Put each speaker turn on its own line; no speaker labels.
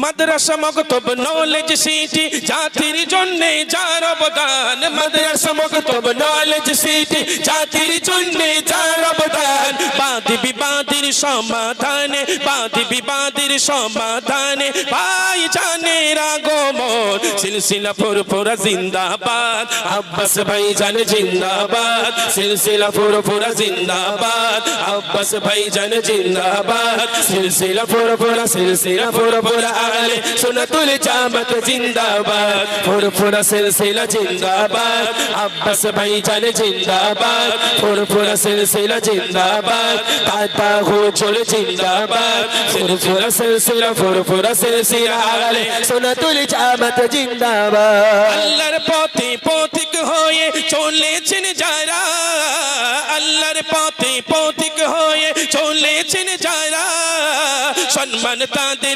মাদ্রাসা মক্তব knowledge city জাতির জন্যে যার অবদান। মাদ্রাসা মক্তব নলেজ সিটি জাতির জন্যে যার অবদান। বাদ বিবাদের সমাধানে, বাদ বিবাদের সমাধানে ভাইজানের আগমন। সিলসিলা ফুরফুরা জিন্দাবাদ, আব্বাস ভাইজান জিন্দাবাদ। সিলসিলা ফুরফুরা জিন্দাবাদ, আব্বাস ভাইজান জিন্দাবাদ। সিলসিলা ফুরফুরা, সিলসিলা ফুরফুরা আলে সুন্নাতুল জামাত জিন্দাবাদ। ফুরফুরা সিলসিলা জিন্দাবাদ, আব্বাস ভাইজান জিন্দাবাদ। ফুরফুরা সিলসিলা জিন্দাবাদ, দাদা হুজুর জিন্দাবাদ। ফুরফুরা সিলসিলা, ফুরফুরা সিলসিলা আলে সুন্নাতুল জামাত জিন্দাবাদ। আল্লাহর পথে পথিক হয়ে চলেছেন যারা, আল্লাহর পথে পথিক হয়ে চলেছেন যারা, সম্মান তাদের